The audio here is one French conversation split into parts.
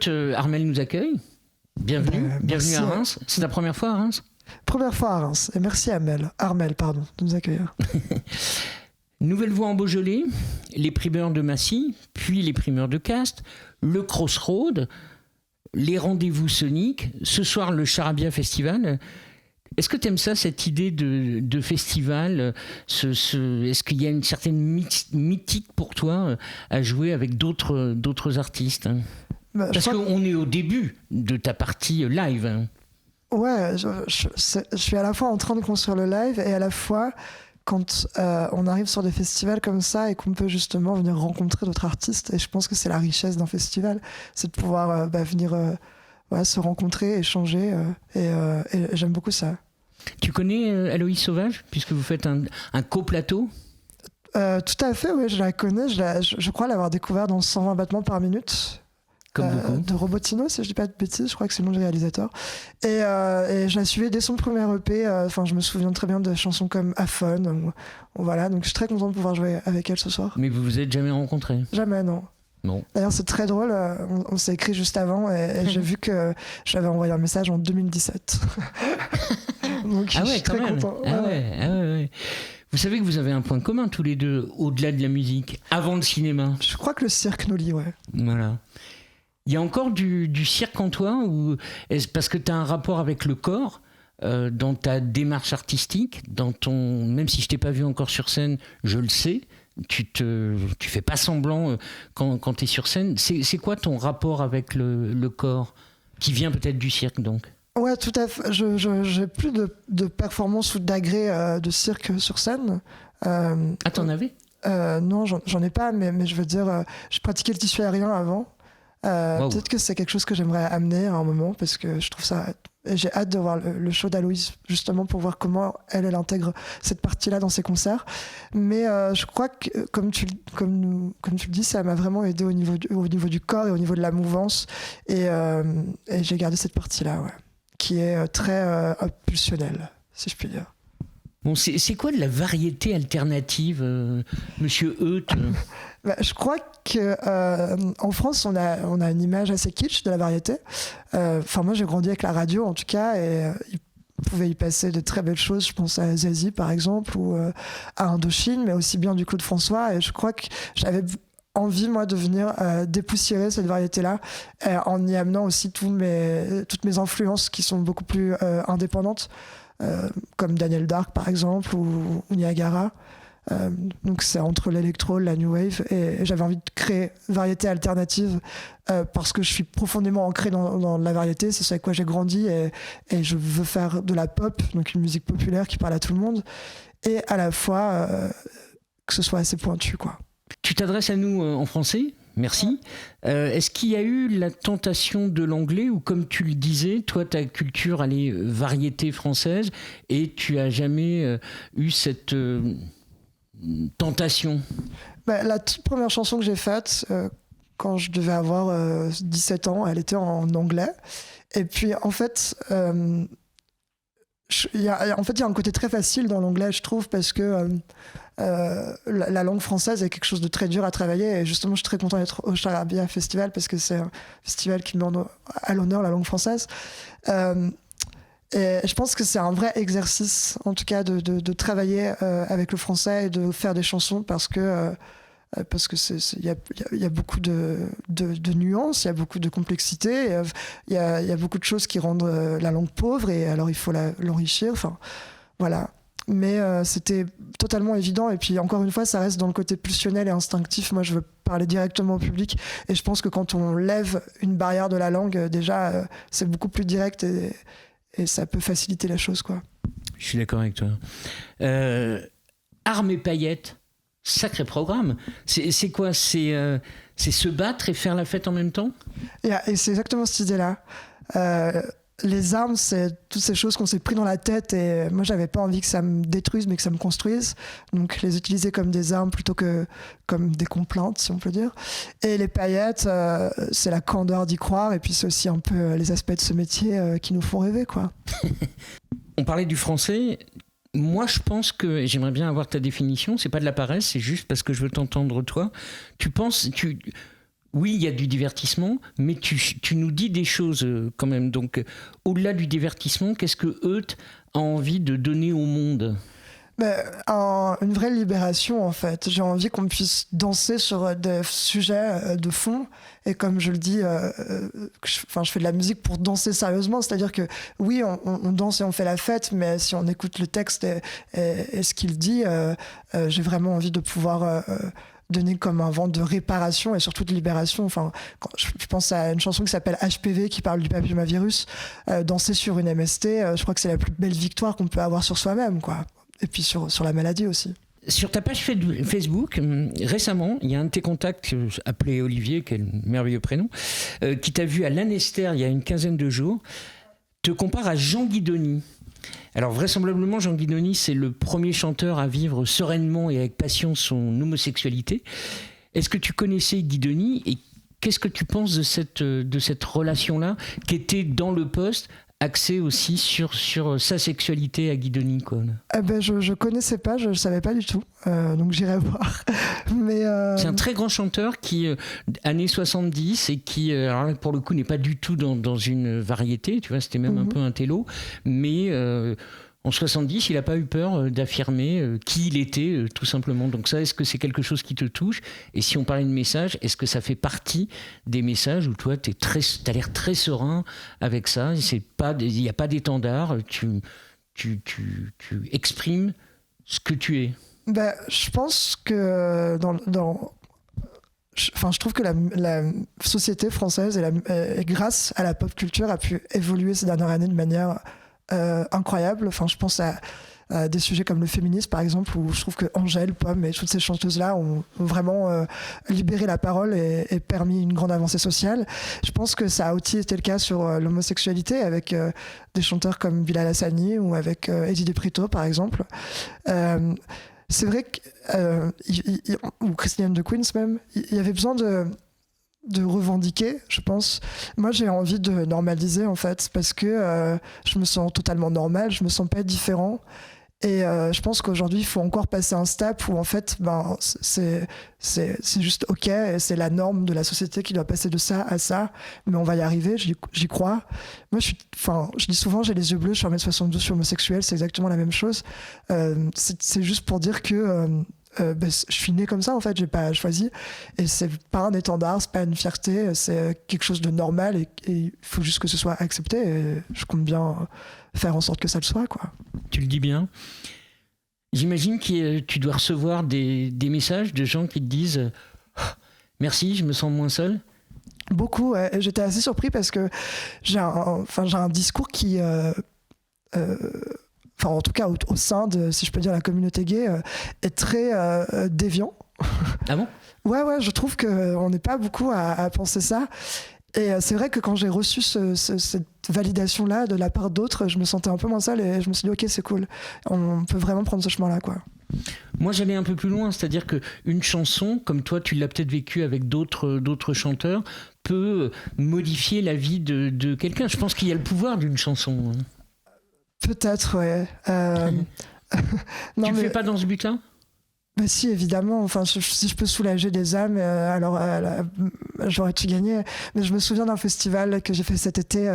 Armelle nous accueille. Bienvenue à Reims. C'est ta première fois à Reims ? Première fois à Reims. Et merci Armelle, de nous accueillir. Nouvelle voix en Beaujolais, les primeurs de Massy, puis les primeurs de Castres, le Crossroad, les rendez-vous soniques, ce soir le Charabia Festival. Est-ce que tu aimes ça, cette idée de festival est-ce qu'il y a une certaine mythique pour toi à jouer avec d'autres artistes, hein ? Parce qu'on est au début de ta partie live. Hein. Ouais, je suis à la fois en train de construire le live et à la fois quand on arrive sur des festivals comme ça et qu'on peut justement venir rencontrer d'autres artistes. Et je pense que c'est la richesse d'un festival, c'est de pouvoir venir se rencontrer, échanger. Et j'aime beaucoup ça. Tu connais Aloïs Sauvage, puisque vous faites un coplateau ? Tout à fait, oui, je la connais. Je crois l'avoir découvert dans 120 battements par minute. De Robotino, si je dis pas de bêtises, je crois que c'est le nom du réalisateur. Et je la suivais dès son premier EP. Je me souviens très bien de chansons comme Aphone. Voilà, donc je suis très content de pouvoir jouer avec elle ce soir. Mais vous vous êtes jamais rencontrés ? Jamais, non. Non. D'ailleurs, c'est très drôle. On s'est écrit juste avant et j'ai vu que j'avais envoyé un message en 2017. Donc je suis très content. Ah ouais. Vous savez que vous avez un point commun tous les deux, au-delà de la musique, avant le cinéma. Je crois que le cirque nous lie, ouais. Voilà. Il y a encore du cirque en toi parce que tu as un rapport avec le corps dans ta démarche artistique, même si je t'ai pas vu encore sur scène, je le sais, tu fais pas semblant quand tu es sur scène. C'est quoi ton rapport avec le corps qui vient peut-être du cirque donc ? Ouais, tout à fait. J'ai plus de performances ou d'agrès de cirque sur scène. T'en avais ? Non, j'en ai pas, mais je veux dire, je pratiquais le tissu aérien avant. Wow. Peut-être que c'est quelque chose que j'aimerais amener à un moment parce que je trouve ça. J'ai hâte de voir le show d'Aloïs justement pour voir comment elle intègre cette partie-là dans ses concerts. Mais je crois que comme tu le dis, ça m'a vraiment aidé au niveau du corps et au niveau de la mouvance et j'ai gardé cette partie-là, ouais, qui est très pulsionnelle, si je puis dire. Bon, c'est quoi de la variété alternative, Monsieur Euth ? Je crois qu'en France, on a une image assez kitsch de la variété. Moi, j'ai grandi avec la radio, en tout cas, et il pouvait y passer de très belles choses. Je pense à Zazie, par exemple, ou à Indochine, mais aussi bien du Claude François. Et je crois que j'avais envie, moi, de venir dépoussiérer cette variété-là, en y amenant aussi toutes mes influences qui sont beaucoup plus indépendantes. Comme Daniel Dark par exemple ou Niagara, donc c'est entre l'électro, la new wave, et j'avais envie de créer une variété alternative parce que je suis profondément ancré dans la variété, c'est ça avec quoi j'ai grandi et je veux faire de la pop, donc une musique populaire qui parle à tout le monde et à la fois que ce soit assez pointu, quoi. Tu t'adresses à nous en français ? Merci. Est-ce qu'il y a eu la tentation de l'anglais ou comme tu le disais, toi ta culture elle est variété française et tu as jamais eu cette tentation ? La toute première chanson que j'ai faite quand je devais avoir 17 ans, elle était en anglais. Et puis en fait, il y a un côté très facile dans l'anglais, je trouve, parce que la langue française est quelque chose de très dur à travailler et justement je suis très content d'être au Charabia Festival parce que c'est un festival qui met à l'honneur la langue française et je pense que c'est un vrai exercice en tout cas de travailler avec le français et de faire des chansons parce que il y a beaucoup de nuances, il y a beaucoup de complexité, il y a beaucoup de choses qui rendent la langue pauvre et alors il faut l'enrichir, enfin voilà. Mais c'était totalement évident et puis encore une fois ça reste dans le côté pulsionnel et instinctif. Moi je veux parler directement au public et je pense que quand on lève une barrière de la langue déjà c'est beaucoup plus direct et ça peut faciliter la chose, quoi. Je suis d'accord avec toi. Armes et paillettes, sacré programme. C'est quoi ? C'est se battre et faire la fête en même temps ? Et c'est exactement cette idée-là. Les armes, c'est toutes ces choses qu'on s'est pris dans la tête et moi j'avais pas envie que ça me détruise mais que ça me construise, donc les utiliser comme des armes plutôt que comme des complaintes, si on peut dire. Et les paillettes, c'est la candeur d'y croire et puis c'est aussi un peu les aspects de ce métier qui nous font rêver, quoi. On parlait du français. Moi, je pense que, et j'aimerais bien avoir ta définition, c'est pas de la paresse, c'est juste parce que je veux t'entendre toi. Oui, il y a du divertissement, mais tu nous dis des choses quand même. Donc, au-delà du divertissement, qu'est-ce que Euth a envie de donner au monde ? Une vraie libération, en fait. J'ai envie qu'on puisse danser sur des sujets de fond. Et comme je le dis, je fais de la musique pour danser sérieusement. C'est-à-dire que oui, on danse et on fait la fête, mais si on écoute le texte et ce qu'il dit, j'ai vraiment envie de pouvoir donner comme un vent de réparation et surtout de libération. Enfin, quand je pense à une chanson qui s'appelle HPV, qui parle du papillomavirus. Danser sur une MST, je crois que c'est la plus belle victoire qu'on peut avoir sur soi-même, quoi. Et puis sur la maladie aussi. Sur ta page Facebook, récemment, il y a un de tes contacts appelé Olivier, quel merveilleux prénom, qui t'a vu à l'Annester il y a une quinzaine de jours, te compare à Jean Guidoni. Alors vraisemblablement, Jean Guidoni, c'est le premier chanteur à vivre sereinement et avec passion son homosexualité. Est-ce que tu connaissais Guidoni et qu'est-ce que tu penses de cette relation-là qui était dans le poste axé aussi sur sa sexualité à Guidoni, quoi. Je connaissais pas, je savais pas du tout, donc j'irai voir. Mais c'est un très grand chanteur qui années 70 et qui alors, pour le coup n'est pas du tout dans une variété, tu vois, c'était même un peu un télo, mais en 70, il n'a pas eu peur d'affirmer qui il était, tout simplement. Donc ça, est-ce que c'est quelque chose qui te touche ? Et si on parlait de messages, est-ce que ça fait partie des messages où toi, t'as l'air très serein avec ça ? Il n'y a pas d'étendard, tu exprimes ce que tu es. Je pense que je trouve que la société française, et grâce à la pop culture, a pu évoluer ces dernières années de manière incroyable. Enfin, je pense à des sujets comme le féminisme, par exemple, où je trouve que Angèle, Pomme et toutes ces chanteuses-là ont vraiment libéré la parole et permis une grande avancée sociale. Je pense que ça a aussi été le cas sur l'homosexualité, avec des chanteurs comme Bilal Hassani ou avec Eddie De Brito, par exemple. C'est vrai que, ou Christiane de Queens même, il y avait besoin de revendiquer, je pense. Moi, j'ai envie de normaliser, en fait, parce que je me sens totalement normal, je me sens pas différent. Et je pense qu'aujourd'hui, il faut encore passer un step où, en fait, c'est juste OK, et c'est la norme de la société qui doit passer de ça à ça, mais on va y arriver, j'y crois. Moi, je dis souvent, j'ai les yeux bleus, je suis 1m72, je suis homosexuel, c'est exactement la même chose. C'est juste pour dire que je suis né comme ça, en fait, j'ai pas choisi, et c'est pas un étendard, c'est pas une fierté, c'est quelque chose de normal, et il faut juste que ce soit accepté, et je compte bien faire en sorte que ça le soit, quoi. Tu le dis bien. J'imagine que tu dois recevoir des messages de gens qui te disent merci, je me sens moins seul. Beaucoup, ouais. J'étais assez surpris parce que j'ai un discours qui en tout cas au sein de, si je peux dire, la communauté gay, est très déviant. Ah bon ? Ouais, je trouve qu'on n'est pas beaucoup à penser ça. Et c'est vrai que quand j'ai reçu cette validation-là de la part d'autres, je me sentais un peu moins seule et je me suis dit ok, c'est cool, on peut vraiment prendre ce chemin-là, quoi. Moi, j'allais un peu plus loin, c'est-à-dire qu'une chanson, comme toi, tu l'as peut-être vécu avec d'autres chanteurs, peut modifier la vie de quelqu'un. Je pense qu'il y a le pouvoir d'une chanson. Peut-être, ouais. Non, tu le fais pas dans ce but-là ? Bah si, évidemment. Enfin, si je peux soulager des âmes, alors j'aurais tout gagné. Mais je me souviens d'un festival que j'ai fait cet été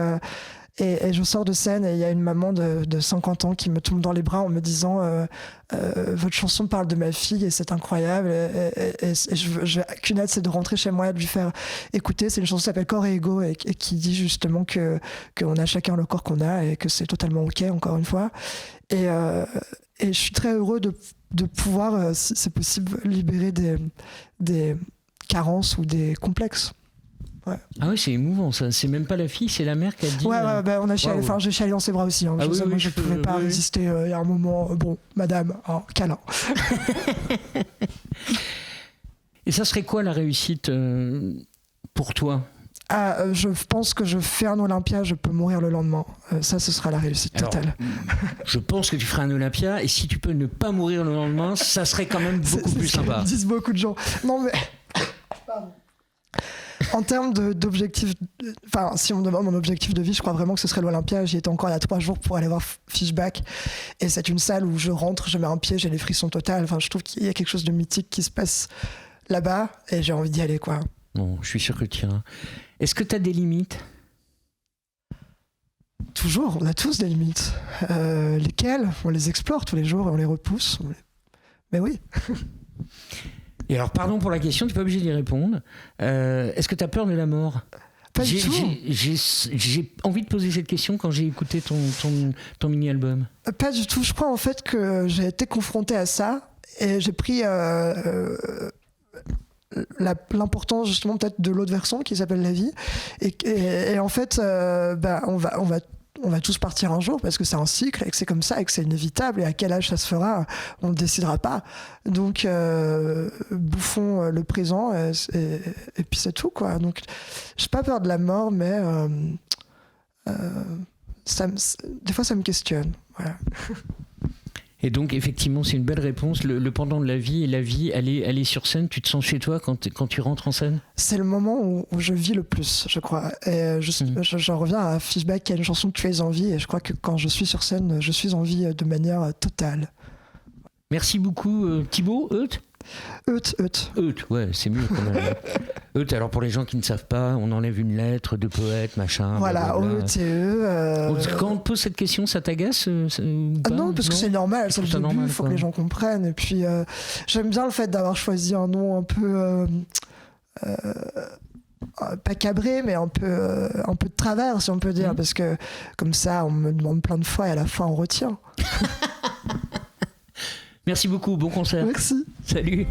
et je sors de scène et il y a une maman de 50 ans qui me tombe dans les bras en me disant votre chanson parle de ma fille et c'est incroyable. Et je qu'une aide, c'est de rentrer chez moi et de lui faire écouter. C'est une chanson qui s'appelle Corps et Ego et qui dit justement qu'on a chacun le corps qu'on a et que c'est totalement OK, encore une fois. Et je suis très heureux de pouvoir, si c'est possible, libérer des carences ou des complexes. Ouais. Ah oui, c'est émouvant, ça. C'est même pas la fille, c'est la mère qui a dit. Ouais, on a chialé. Enfin, j'ai chialé dans ses bras aussi. Hein. Je pouvais pas résister. Il y a un moment, bon, madame, câlin. Et ça serait quoi la réussite pour toi ? Je pense que je fais un Olympia, je peux mourir le lendemain. Ça, ce sera la réussite totale. Je pense que tu feras un Olympia, et si tu peux ne pas mourir le lendemain, ça serait quand même beaucoup plus sympa. Disent beaucoup de gens. Non, mais... Pardon. En termes d'objectifs, enfin, si on me demande mon objectif de vie, je crois vraiment que ce serait l'Olympia. J'y étais encore il y a 3 jours pour aller voir Fishback. Et c'est une salle où je rentre, je mets un pied, j'ai les frissons totales. Enfin, je trouve qu'il y a quelque chose de mythique qui se passe là-bas et j'ai envie d'y aller, quoi. Bon, je suis sûr que tu iras. Est-ce que tu as des limites ? Toujours, on a tous des limites. Lesquelles ? On les explore tous les jours et on les repousse. Mais oui. Et alors, pardon pour la question, tu n'es pas obligé d'y répondre. Est-ce que tu as peur de la mort ? Pas du tout. J'ai envie de poser cette question quand j'ai écouté ton mini-album. Pas du tout. Je crois en fait que j'ai été confrontée à ça et j'ai pris l'importance justement peut-être de l'autre versant qui s'appelle la vie. Et en fait, on va tous partir un jour parce que c'est un cycle et que c'est comme ça et que c'est inévitable, et à quel âge ça se fera, on ne décidera pas. Donc bouffons le présent et puis c'est tout, quoi. Donc j'ai pas peur de la mort, mais des fois ça me questionne, voilà. Et donc effectivement c'est une belle réponse, le pendant de la vie, et la vie elle est sur scène. Tu te sens chez toi quand tu rentres en scène ? C'est le moment où je vis le plus, je crois. Et j'en reviens à Fishback, qui a une chanson Tu es en vie, et je crois que quand je suis sur scène, je suis en vie de manière totale. Merci beaucoup Thibaut. Euth, ouais, c'est mieux quand même. Euth, alors pour les gens qui ne savent pas, on enlève une lettre de poète, machin. Voilà, Euth et Quand on te pose cette question, ça t'agace non, parce que c'est normal, c'est le début, il faut que les gens comprennent. Et puis j'aime bien le fait d'avoir choisi un nom un peu pas cabré, mais un peu de travers, si on peut dire, parce que comme ça, on me demande plein de fois et à la fin, on retient. Merci beaucoup, bon concert. Merci. Salut.